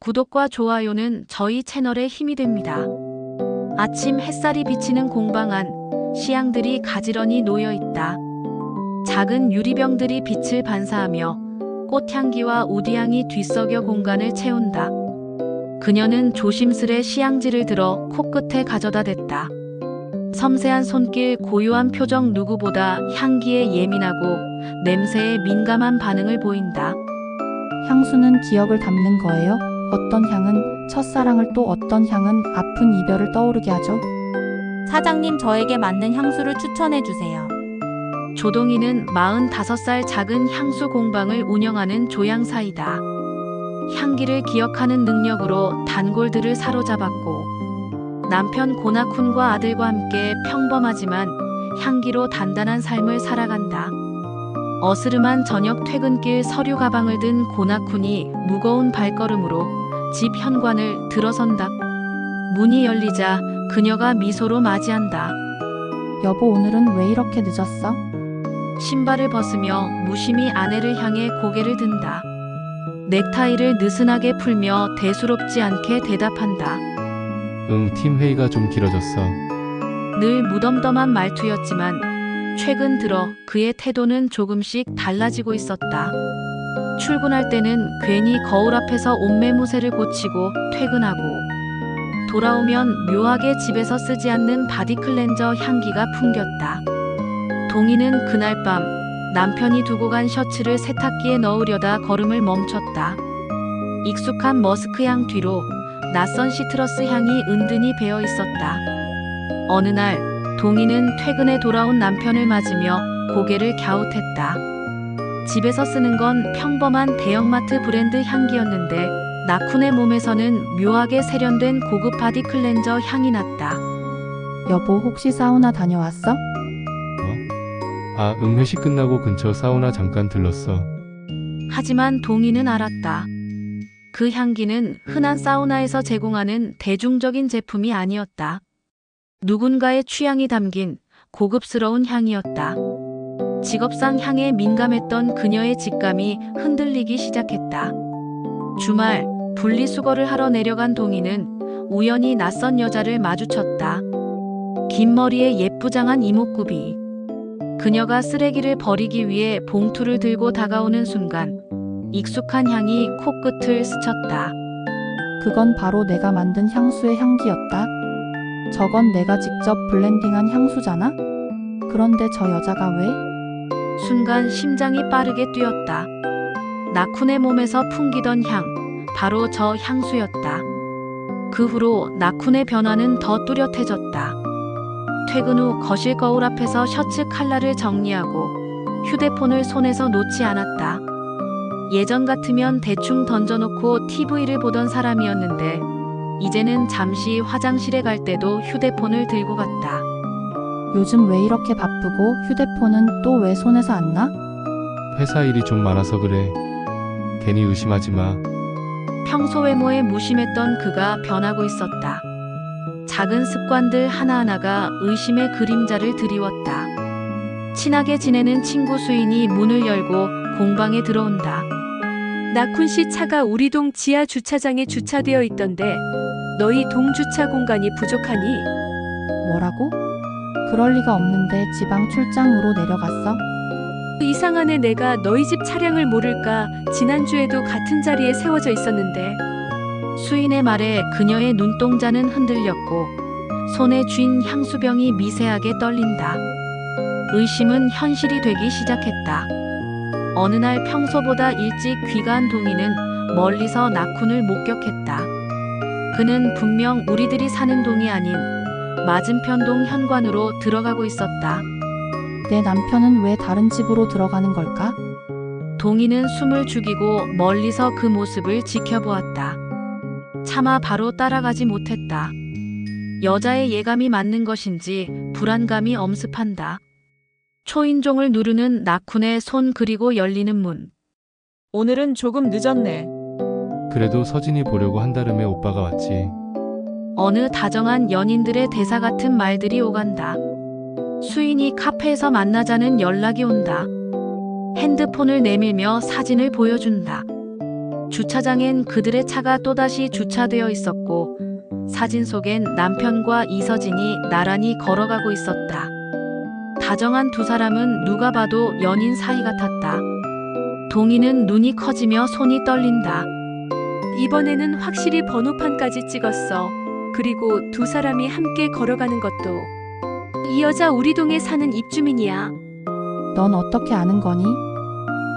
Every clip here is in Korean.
구독과 좋아요는 저희 채널의 힘이 됩니다. 아침 햇살이 비치는 공방 안, 시향들이 가지런히 놓여 있다. 작은 유리병들이 빛을 반사하며 꽃향기와 우디향이 뒤섞여 공간을 채운다. 그녀는 조심스레 시향지를 들어 코끝에 가져다 댔다. 섬세한 손길, 고요한 표정, 누구보다 향기에 예민하고 냄새에 민감한 반응을 보인다. 향수는 기억을 담는 거예요. 어떤 향은 첫사랑을, 또 어떤 향은 아픈 이별을 떠오르게 하죠. 사장님, 저에게 맞는 향수를 추천해 주세요. 조동희는 45살 작은 향수 공방을 운영하는 조향사이다. 향기를 기억하는 능력으로 단골들을 사로잡았고, 남편 고나쿤과 아들과 함께 평범하지만 향기로 단단한 삶을 살아간다. 어스름한 저녁 퇴근길, 서류 가방을 든 고나쿤이 무거운 발걸음으로 집 현관을 들어선다. 문이 열리자 그녀가 미소로 맞이한다. 여보, 오늘은 왜 이렇게 늦었어? 신발을 벗으며 무심히 아내를 향해 고개를 든다. 넥타이를 느슨하게 풀며 대수롭지 않게 대답한다. 팀 회의가 좀 길어졌어. 늘 무덤덤한 말투였지만 최근 들어 그의 태도는 조금씩 달라지고 있었다. 출근할 때는 괜히 거울 앞에서 옷매무새를 고치고 퇴근하고, 돌아오면 묘하게 집에서 쓰지 않는 바디 클렌저 향기가 풍겼다. 동희는 그날 밤 남편이 두고 간 셔츠를 세탁기에 넣으려다 걸음을 멈췄다. 익숙한 머스크 향 뒤로 낯선 시트러스 향이 은근히 배어 있었다. 어느 날 동희는 퇴근에 돌아온 남편을 맞으며 고개를 갸웃했다. 집에서 쓰는 건 평범한 대형마트 브랜드 향기였는데 나쿤의 몸에서는 묘하게 세련된 고급 바디 클렌저 향이 났다. 여보, 혹시 사우나 다녀왔어? 회식 끝나고 근처 사우나 잠깐 들렀어. 하지만 동희는 알았다. 그 향기는 흔한 사우나에서 제공하는 대중적인 제품이 아니었다. 누군가의 취향이 담긴 고급스러운 향이었다. 직업상 향에 민감했던 그녀의 직감이 흔들리기 시작했다. 주말 분리수거를 하러 내려간 동희는 우연히 낯선 여자를 마주쳤다. 긴 머리에 예쁘장한 이목구비. 그녀가 쓰레기를 버리기 위해 봉투를 들고 다가오는 순간 익숙한 향이 코끝을 스쳤다. 그건 바로 내가 만든 향수의 향기였다. 저건 내가 직접 블렌딩한 향수잖아? 그런데 저 여자가 왜? 순간 심장이 빠르게 뛰었다. 나쿤의 몸에서 풍기던 향, 바로 저 향수였다. 그 후로 나쿤의 변화는 더 뚜렷해졌다. 퇴근 후 거실 거울 앞에서 셔츠 칼라를 정리하고 휴대폰을 손에서 놓지 않았다. 예전 같으면 대충 던져놓고 TV를 보던 사람이었는데 이제는 잠시 화장실에 갈 때도 휴대폰을 들고 갔다. 요즘 왜 이렇게 바쁘고 휴대폰은 또 왜 손에서 안 나? 회사 일이 좀 많아서 그래. 괜히 의심하지 마. 평소 외모에 무심했던 그가 변하고 있었다. 작은 습관들 하나하나가 의심의 그림자를 드리웠다. 친하게 지내는 친구 수인이 문을 열고 공방에 들어온다. 나쿤 씨 차가 우리 동 지하 주차장에 주차되어 있던데 너희 동 주차 공간이 부족하니? 뭐라고? 그럴 리가 없는데 지방 출장으로 내려갔어? 이상하네, 내가 너희 집 차량을 모를까? 지난주에도 같은 자리에 세워져 있었는데. 수인의 말에 그녀의 눈동자는 흔들렸고 손에 쥔 향수병이 미세하게 떨린다. 의심은 현실이 되기 시작했다. 어느 날 평소보다 일찍 귀가한 동희는 멀리서 나쿤을 목격했다. 그는 분명 우리들이 사는 동이 아닌 맞은편 동 현관으로 들어가고 있었다. 내 남편은 왜 다른 집으로 들어가는 걸까? 동희는 숨을 죽이고 멀리서 그 모습을 지켜보았다. 차마 바로 따라가지 못했다. 여자의 예감이 맞는 것인지 불안감이 엄습한다. 초인종을 누르는 나쿤의 손, 그리고 열리는 문. 오늘은 조금 늦었네. 그래도 서진이 보려고 한다름에 오빠가 왔지. 어느 다정한 연인들의 대사 같은 말들이 오간다. 수인이 카페에서 만나자는 연락이 온다. 핸드폰을 내밀며 사진을 보여준다. 주차장엔 그들의 차가 또다시 주차되어 있었고 사진 속엔 남편과 이서진이 나란히 걸어가고 있었다. 다정한 두 사람은 누가 봐도 연인 사이 같았다. 동희는 눈이 커지며 손이 떨린다. 이번에는 확실히 번호판까지 찍었어. 그리고 두 사람이 함께 걸어가는 것도. 이 여자 우리 동에 사는 입주민이야. 넌 어떻게 아는 거니?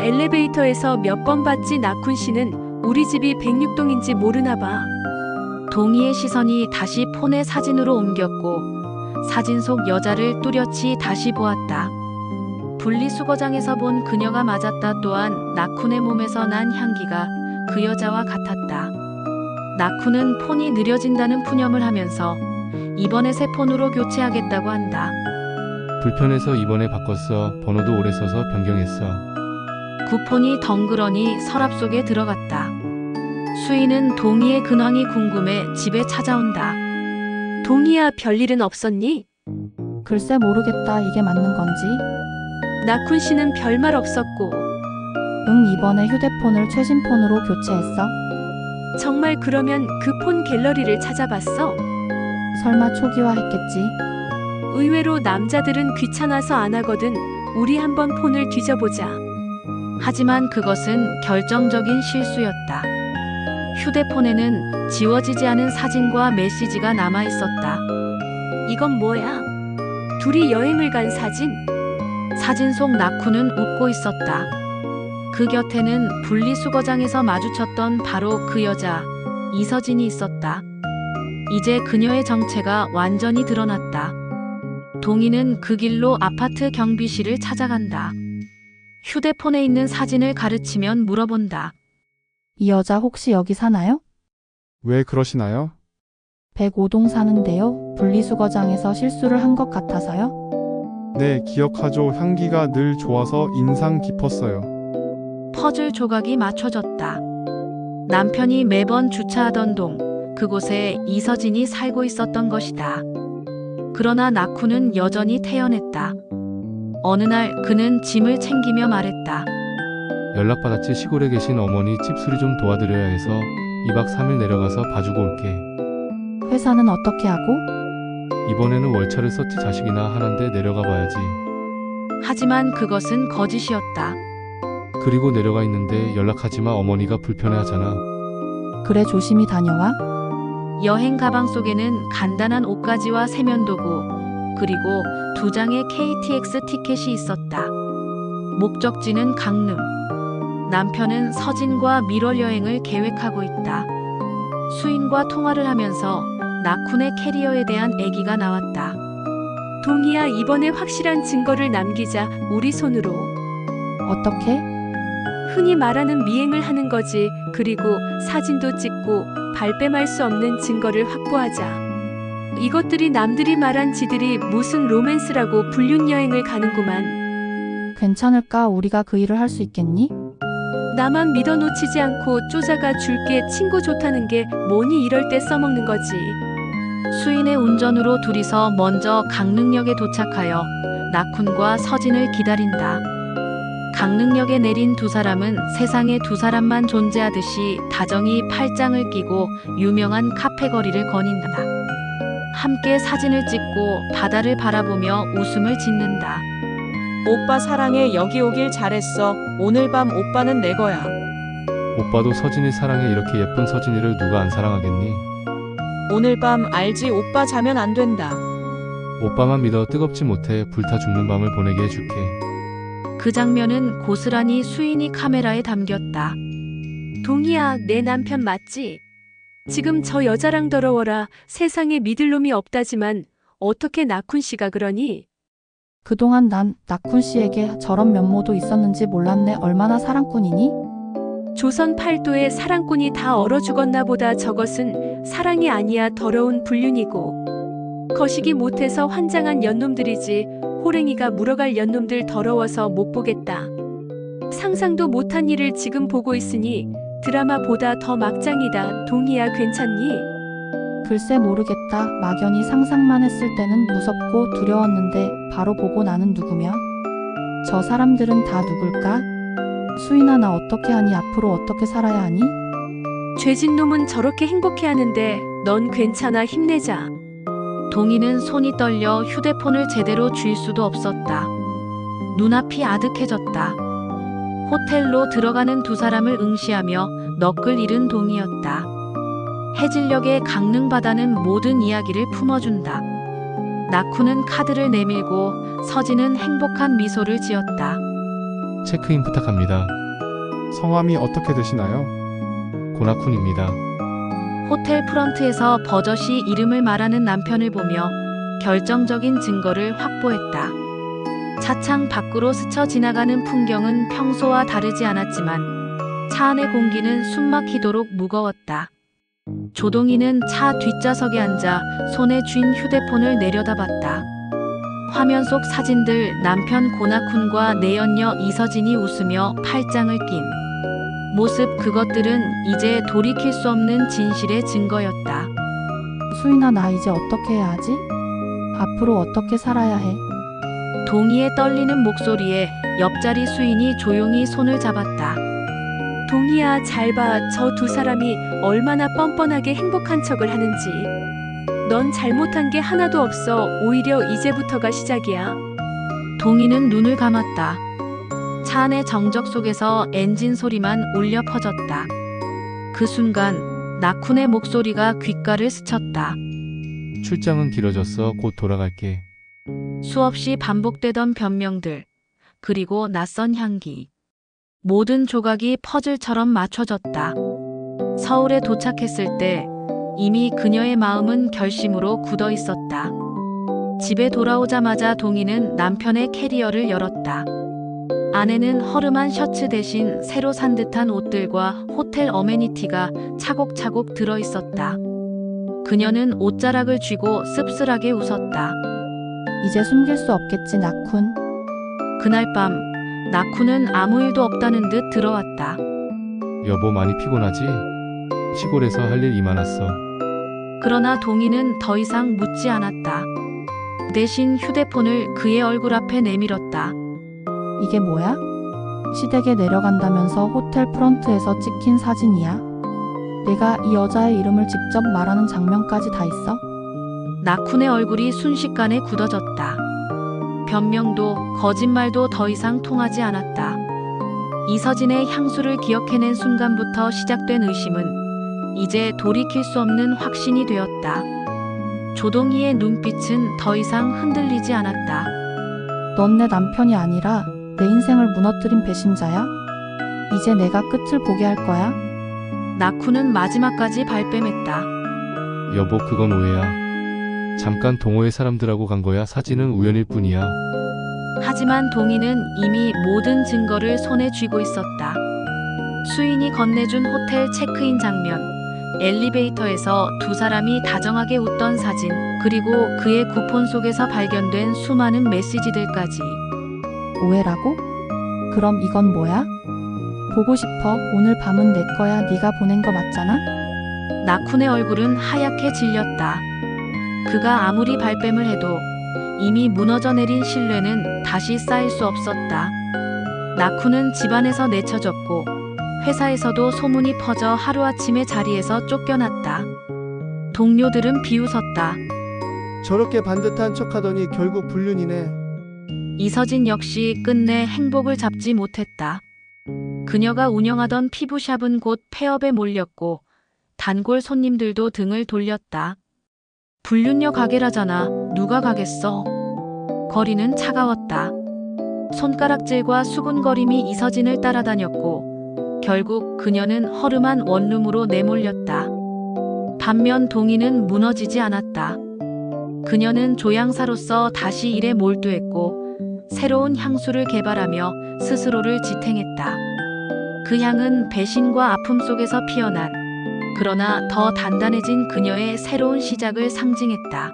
엘리베이터에서 몇 번 봤지. 나쿤 씨는 우리 집이 106동인지 모르나 봐. 동희의 시선이 다시 폰의 사진으로 옮겼고 사진 속 여자를 뚜렷이 다시 보았다. 분리수거장에서 본 그녀가 맞았다. 또한 나쿤의 몸에서 난 향기가 그 여자와 같았다. 나쿤은 폰이 느려진다는 푸념을 하면서 이번에 새 폰으로 교체하겠다고 한다. 불편해서 이번에 바꿨어. 번호도 오래 써서 변경했어. 구폰이 덩그러니 서랍 속에 들어갔다. 수인은 동희의 근황이 궁금해 집에 찾아온다. 동희야, 별일은 없었니? 글쎄 모르겠다. 이게 맞는 건지. 나쿤 씨는 별말 없었고. 응, 이번에 휴대폰을 최신 폰으로 교체했어. 정말 그러면 그 폰 갤러리를 찾아봤어? 설마 초기화했겠지? 의외로 남자들은 귀찮아서 안 하거든. 우리 한번 폰을 뒤져보자. 하지만 그것은 결정적인 실수였다. 휴대폰에는 지워지지 않은 사진과 메시지가 남아 있었다. 이건 뭐야? 둘이 여행을 간 사진? 사진 속 나쿠는 웃고 있었다. 그 곁에는 분리수거장에서 마주쳤던 바로 그 여자, 이서진이 있었다. 이제 그녀의 정체가 완전히 드러났다. 동희는 그 길로 아파트 경비실을 찾아간다. 휴대폰에 있는 사진을 가르치면 물어본다. 이 여자 혹시 여기 사나요? 왜 그러시나요? 105동 사는데요. 분리수거장에서 실수를 한 것 같아서요. 네, 기억하죠. 향기가 늘 좋아서 인상 깊었어요. 퍼즐 조각이 맞춰졌다. 남편이 매번 주차하던 동, 그곳에 이서진이 살고 있었던 것이다. 그러나 나쿠는 여전히 태연했다. 어느 날 그는 짐을 챙기며 말했다. 연락받았지. 시골에 계신 어머니 집 수리 좀 도와드려야 해서 2박 3일 내려가서 봐주고 올게. 회사는 어떻게 하고? 이번에는 월차를 썼지. 자식이나 하나인데 내려가 봐야지. 하지만 그것은 거짓이었다. 그리고 내려가 있는데 연락하지마. 어머니가 불편해하잖아. 그래, 조심히 다녀와. 여행 가방 속에는 간단한 옷가지와 세면도구, 그리고 2장의 KTX 티켓이 있었다. 목적지는 강릉. 남편은 서진과 밀월 여행을 계획하고 있다. 수인과 통화를 하면서 나쿤의 캐리어에 대한 애기가 나왔다. 동희야, 이번에 확실한 증거를 남기자. 우리 손으로. 어떻게? 흔히 말하는 미행을 하는 거지. 그리고 사진도 찍고 발뺌할 수 없는 증거를 확보하자. 이것들이 남들이 말한 지들이 무슨 로맨스라고 불륜여행을 가는구만. 괜찮을까? 우리가 그 일을 할 수 있겠니? 나만 믿어 놓치지 않고 쪼자가 줄게. 친구 좋다는 게 뭐니. 이럴 때 써먹는 거지. 수인의 운전으로 둘이서 먼저 강릉역에 도착하여 나쿤과 서진을 기다린다. 강릉역에 내린 두 사람은 세상에 두 사람만 존재하듯이 다정히 팔짱을 끼고 유명한 카페 거리를 거닌다. 함께 사진을 찍고 바다를 바라보며 웃음을 짓는다. 오빠 사랑해. 여기 오길 잘했어. 오늘 밤 오빠는 내 거야. 오빠도 서진이 사랑해. 이렇게 예쁜 서진이를 누가 안 사랑하겠니? 오늘 밤 알지? 오빠 자면 안 된다. 오빠만 믿어. 뜨겁지 못해 불타 죽는 밤을 보내게 해줄게. 그 장면은 고스란히 수인이 카메라에 담겼다. 동희야, 내 남편 맞지? 지금 저 여자랑 더러워라. 세상에 믿을 놈이 없다지만 어떻게 나쿤 씨가 그러니? 그동안 난 나쿤 씨에게 저런 면모도 있었는지 몰랐네. 얼마나 사랑꾼이니? 조선 팔도에 사랑꾼이 다 얼어 죽었나 보다. 저것은 사랑이 아니야. 더러운 불륜이고. 거시기 못해서 환장한 연놈들이지. 호랭이가 물어갈 연놈들 더러워서 못 보겠다. 상상도 못한 일을 지금 보고 있으니 드라마보다 더 막장이다. 동희야, 괜찮니? 글쎄 모르겠다. 막연히 상상만 했을 때는 무섭고 두려웠는데 바로 보고 나는 누구며? 저 사람들은 다 누굴까? 수인아, 나 어떻게 하니? 앞으로 어떻게 살아야 하니? 죄진 놈은 저렇게 행복해하는데 넌 괜찮아, 힘내자. 동희는 손이 떨려 휴대폰을 제대로 쥘 수도 없었다. 눈앞이 아득해졌다. 호텔로 들어가는 두 사람을 응시하며 넋을 잃은 동희였다. 해질녘의 강릉 바다는 모든 이야기를 품어준다. 나쿠는 카드를 내밀고 서진은 행복한 미소를 지었다. 체크인 부탁합니다. 성함이 어떻게 되시나요? 고나쿤입니다. 호텔 프런트에서 버젓이 이름을 말하는 남편을 보며 결정적인 증거를 확보했다. 차창 밖으로 스쳐 지나가는 풍경은 평소와 다르지 않았지만 차 안의 공기는 숨막히도록 무거웠다. 조동희는 차 뒷좌석에 앉아 손에 쥔 휴대폰을 내려다봤다. 화면 속 사진들, 남편 고나쿤과 내연녀 이서진이 웃으며 팔짱을 낀 모습, 그것들은 이제 돌이킬 수 없는 진실의 증거였다. 수인아, 나 이제 어떻게 해야 하지? 앞으로 어떻게 살아야 해? 동희의 떨리는 목소리에 옆자리 수인이 조용히 손을 잡았다. 동희야, 잘 봐. 저 두 사람이 얼마나 뻔뻔하게 행복한 척을 하는지. 넌 잘못한 게 하나도 없어. 오히려 이제부터가 시작이야. 동희는 눈을 감았다. 차 안의 정적 속에서 엔진 소리만 울려 퍼졌다. 그 순간 나쿤의 목소리가 귓가를 스쳤다. 출장은 길어졌어. 곧 돌아갈게. 수없이 반복되던 변명들, 그리고 낯선 향기. 모든 조각이 퍼즐처럼 맞춰졌다. 서울에 도착했을 때 이미 그녀의 마음은 결심으로 굳어 있었다. 집에 돌아오자마자 동희는 남편의 캐리어를 열었다. 안에는 허름한 셔츠 대신 새로 산 듯한 옷들과 호텔 어메니티가 차곡차곡 들어 있었다. 그녀는 옷자락을 쥐고 씁쓸하게 웃었다. 이제 숨길 수 없겠지, 나쿤. 그날 밤 나쿠는 아무 일도 없다는 듯 들어왔다. 여보, 많이 피곤하지? 시골에서 할 일 많았어. 그러나 동희는 더 이상 묻지 않았다. 대신 휴대폰을 그의 얼굴 앞에 내밀었다. 이게 뭐야? 시댁에 내려간다면서 호텔 프런트에서 찍힌 사진이야? 내가 이 여자의 이름을 직접 말하는 장면까지 다 있어? 나쿤의 얼굴이 순식간에 굳어졌다. 변명도 거짓말도 더 이상 통하지 않았다. 이서진의 향수를 기억해낸 순간부터 시작된 의심은 이제 돌이킬 수 없는 확신이 되었다. 조동희의 눈빛은 더 이상 흔들리지 않았다. 넌 내 남편이 아니라 내 인생을 무너뜨린 배신자야? 이제 내가 끝을 보게 할 거야? 나쿠는 마지막까지 발뺌했다. 여보, 그건 오해야. 잠깐 동호회 사람들하고 간 거야. 사진은 우연일 뿐이야. 하지만 동희는 이미 모든 증거를 손에 쥐고 있었다. 수인이 건네준 호텔 체크인 장면, 엘리베이터에서 두 사람이 다정하게 웃던 사진, 그리고 그의 쿠폰 속에서 발견된 수많은 메시지들까지. 오해라고? 그럼 이건 뭐야? 보고 싶어. 오늘 밤은 내 거야. 네가 보낸 거 맞잖아? 나쿤의 얼굴은 하얗게 질렸다. 그가 아무리 발뺌을 해도 이미 무너져 내린 신뢰는 다시 쌓일 수 없었다. 나쿤은 집안에서 내쳐졌고 회사에서도 소문이 퍼져 하루아침에 자리에서 쫓겨났다. 동료들은 비웃었다. 저렇게 반듯한 척하더니 결국 불륜이네. 이서진 역시 끝내 행복을 잡지 못했다. 그녀가 운영하던 피부샵은 곧 폐업에 몰렸고 단골 손님들도 등을 돌렸다. 불륜녀 가게라잖아. 누가 가겠어. 거리는 차가웠다. 손가락질과 수군거림이 이서진을 따라다녔고 결국 그녀는 허름한 원룸으로 내몰렸다. 반면 동희는 무너지지 않았다. 그녀는 조향사로서 다시 일에 몰두했고 새로운 향수를 개발하며 스스로를 지탱했다. 그 향은 배신과 아픔 속에서 피어난, 그러나 더 단단해진 그녀의 새로운 시작을 상징했다.